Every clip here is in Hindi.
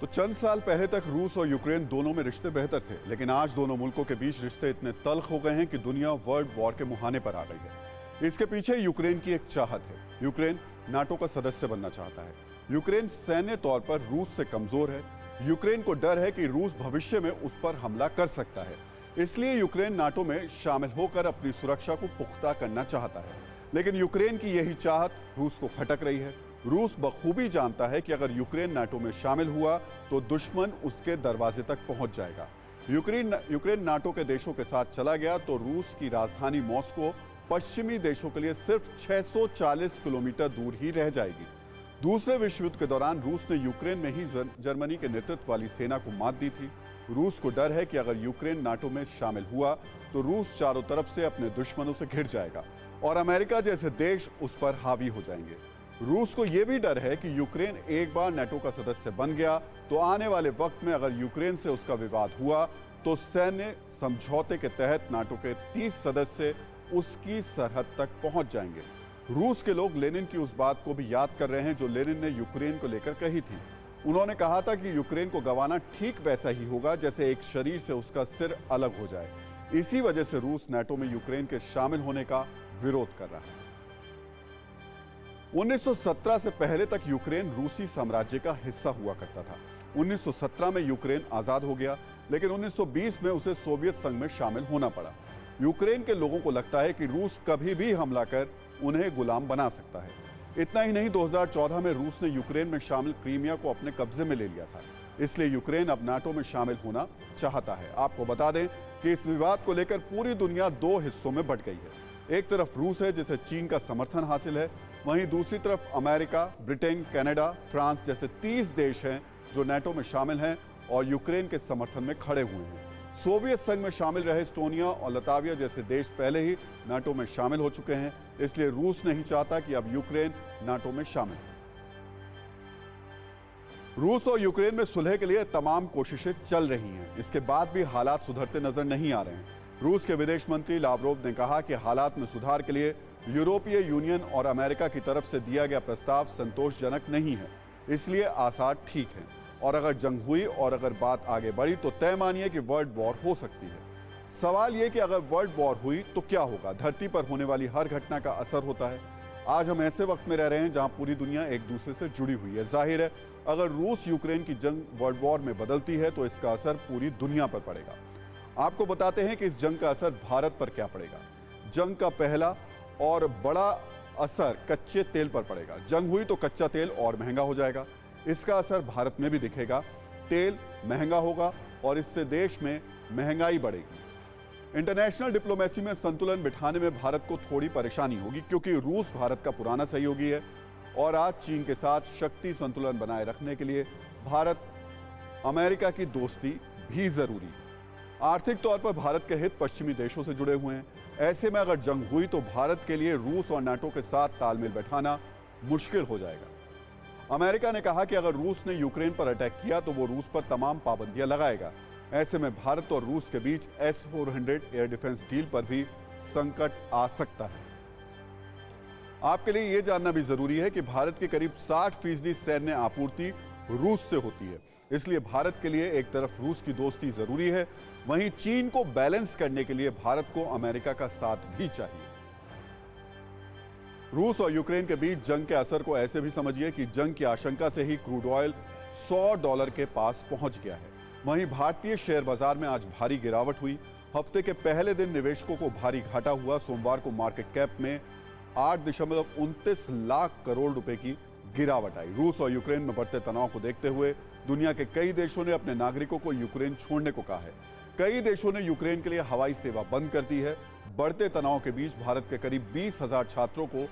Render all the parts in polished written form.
तो चंद साल पहले तक रूस और यूक्रेन दोनों में रिश्ते बेहतर थे, लेकिन आज दोनों मुल्कों के बीच रिश्ते इतने तल्ख हो गए हैं कि दुनिया वर्ल्ड वॉर के मुहाने पर आ गई है। इसके पीछे यूक्रेन की एक चाहत है। यूक्रेन नाटो का सदस्य बनना चाहता है। यूक्रेन सैन्य तौर पर रूस से कमजोर है। यूक्रेन को डर है कि रूस भविष्य में उस पर हमला कर सकता है, इसलिए यूक्रेन नाटो में शामिल होकर अपनी सुरक्षा को पुख्ता करना चाहता है। लेकिन यूक्रेन की यही चाहत रूस को खटक रही है। रूस बखूबी जानता है कि अगर यूक्रेन नाटो में शामिल हुआ तो दुश्मन उसके दरवाजे तक पहुंच जाएगा। यूक्रेन नाटो के देशों के साथ चला गया तो रूस की राजधानी मॉस्को पश्चिमी देशों के लिए सिर्फ 640 किलोमीटर दूर ही रह जाएगी। दूसरे विश्व युद्ध के दौरान रूस ने यूक्रेन में ही जर्मनी के नेतृत्व वाली सेना को मात दी थी। रूस को डर है कि अगर यूक्रेन नाटो में शामिल हुआ तो रूस चारों तरफ से अपने दुश्मनों से घिर जाएगा और अमेरिका जैसे देश उस पर हावी हो जाएंगे। रूस को यह भी डर है कि यूक्रेन एक बार नाटो का सदस्य बन गया तो आने वाले वक्त में अगर यूक्रेन से उसका विवाद हुआ तो सैन्य समझौते के तहत नाटो के 30 सदस्य उसकी सरहद तक पहुंच जाएंगे। रूस के लोग लेनिन की उस बात को भी याद कर रहे हैं जो लेनिन ने यूक्रेन को लेकर कही थी। उन्होंने कहा था कि यूक्रेन को गंवाना ठीक वैसा ही होगा जैसे एक शरीर से उसका सिर अलग हो जाए। इसी वजह से रूस नाटो में यूक्रेन के शामिल होने का विरोध कर रहा है। 1917 से पहले तक यूक्रेन रूसी साम्राज्य का हिस्सा हुआ करता था। 1917 में यूक्रेन आजाद हो गया, लेकिन 1920 में उसे सोवियत संघ में शामिल होना पड़ा। यूक्रेन के लोगों को लगता है कि रूस कभी भी हमला कर उन्हें गुलाम बना सकता है। इतना ही नहीं, 2014 में रूस ने यूक्रेन में शामिल क्रीमिया को अपने कब्जे में ले लिया था। इसलिए यूक्रेन अब नाटो में शामिल होना चाहता है। आपको बता दें कि इस विवाद को लेकर पूरी दुनिया दो हिस्सों में बंट गई है। एक तरफ रूस है जिसे चीन का समर्थन हासिल है, वहीं दूसरी तरफ अमेरिका, ब्रिटेन, कनाडा, फ्रांस जैसे 30 देश हैं जो नाटो में शामिल हैं और यूक्रेन के समर्थन में खड़े हुए हैं। सोवियत संघ में शामिल रहे एस्टोनिया और लताविया जैसे देश पहले ही नाटो में शामिल हो चुके हैं, इसलिए रूस नहीं चाहता कि अब यूक्रेन नाटो में शामिल हो। रूस और यूक्रेन में सुलह के लिए तमाम कोशिशें चल रही हैं। इसके बाद भी हालात सुधरते नजर नहीं आ रहे हैं। रूस के विदेश मंत्री लावरोव ने कहा कि हालात में सुधार के लिए यूरोपीय यूनियन और अमेरिका की तरफ से दिया गया प्रस्ताव संतोषजनक नहीं है, इसलिए आसार ठीक है और अगर जंग हुई और अगर बात आगे बढ़ी तो तय मानिए कि वर्ल्ड वॉर हो सकती है। सवाल यह कि अगर वर्ल्ड वॉर हुई तो क्या होगा। धरती पर होने वाली हर घटना का असर होता है। आज हम ऐसे वक्त में रह रहे हैं जहां पूरी दुनिया एक दूसरे से जुड़ी हुई है। जाहिर है अगर रूस यूक्रेन की जंग वर्ल्ड वॉर में बदलती है तो इसका असर पूरी दुनिया पर पड़ेगा। आपको बताते हैं कि इस जंग का असर भारत पर क्या पड़ेगा। जंग का पहला और बड़ा असर कच्चे तेल पर पड़ेगा। जंग हुई तो कच्चा तेल और महंगा हो जाएगा। इसका असर भारत में भी दिखेगा। तेल महंगा होगा और इससे देश में महंगाई बढ़ेगी। इंटरनेशनल डिप्लोमेसी में संतुलन बिठाने में भारत को थोड़ी परेशानी होगी, क्योंकि रूस भारत का पुराना सहयोगी है और आज चीन के साथ शक्ति संतुलन बनाए रखने के लिए भारत अमेरिका की दोस्ती भी जरूरी है। आर्थिक तौर पर भारत के हित पश्चिमी देशों से जुड़े हुए हैं। ऐसे में अगर जंग हुई तो भारत के लिए रूस और नाटो के साथ तालमेल बैठाना मुश्किल हो जाएगा। अमेरिका ने कहा कि अगर रूस ने यूक्रेन पर अटैक किया तो वो रूस पर तमाम पाबंदियां लगाएगा। ऐसे में भारत और रूस के बीच S-400 एयर डिफेंस डील पर भी संकट आ सकता है। आपके लिए यह जानना भी जरूरी है कि भारत के करीब 60% सैन्य आपूर्ति रूस से होती है। इसलिए भारत के लिए एक तरफ रूस की दोस्ती जरूरी है, वहीं चीन को बैलेंस करने के लिए भारत को अमेरिका का साथ भी चाहिए। रूस और यूक्रेन के बीच जंग के असर को ऐसे भी समझिए कि जंग की आशंका से ही क्रूड ऑयल $100 के पास पहुंच गया है। वहीं भारतीय शेयर बाजार में आज भारी गिरावट हुई। हफ्ते के पहले दिन निवेशकों को भारी घाटा हुआ। सोमवार को मार्केट कैप में 8.29 लाख करोड़ रुपए की गिरावट आई। रूस और यूक्रेन में बढ़ते तनाव को देखते हुए दुनिया के कई देशों ने अपने नागरिकों को यूक्रेन छोड़ने को कहा है। कई देशों ने यूक्रेन के लिए हवाई सेवा बंद कर दी है। बढ़ते तनाव के बीच भारत के करीब 20,000 छात्रों को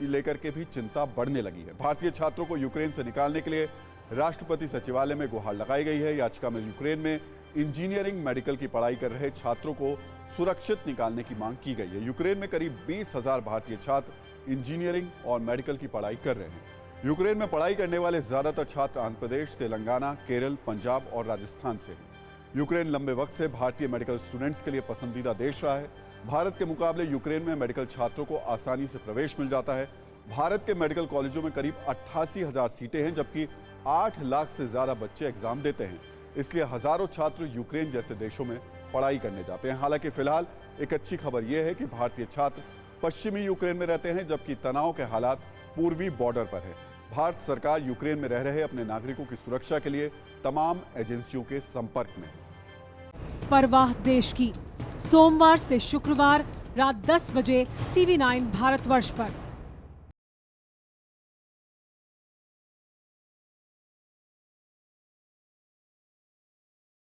लेकर के भी चिंता बढ़ने लगी है। भारतीय छात्रों को यूक्रेन से निकालने के लिए राष्ट्रपति सचिवालय में गुहार लगाई गई है। याचिका में यूक्रेन में इंजीनियरिंग मेडिकल की पढ़ाई कर रहे छात्रों को सुरक्षित निकालने की मांग की गई है। यूक्रेन में करीब 20,000 भारतीय छात्र इंजीनियरिंग और मेडिकल की पढ़ाई कर रहे हैं। यूक्रेन में पढ़ाई करने वाले ज्यादातर छात्र आंध्र प्रदेश, तेलंगाना, केरल, पंजाब और राजस्थान से हैं। यूक्रेन लंबे वक्त से भारतीय मेडिकल स्टूडेंट्स के लिए पसंदीदा देश रहा है। भारत के मुकाबले यूक्रेन में मेडिकल छात्रों को आसानी से प्रवेश मिल जाता है। भारत के मेडिकल कॉलेजों में करीब 88,000 सीटें हैं, जबकि 8 लाख से ज्यादा बच्चे एग्जाम देते हैं। इसलिए हजारों छात्र यूक्रेन जैसे देशों में पढ़ाई करने जाते हैं। हालांकि फिलहाल एक अच्छी खबर यह है कि भारतीय छात्र पश्चिमी यूक्रेन में रहते हैं, जबकि तनाव के हालात पूर्वी बॉर्डर पर है। भारत सरकार यूक्रेन में रह रहे अपने नागरिकों की सुरक्षा के लिए तमाम एजेंसियों के संपर्क में है। परवाह देश की, सोमवार से शुक्रवार रात 10 बजे TV9 भारतवर्ष पर।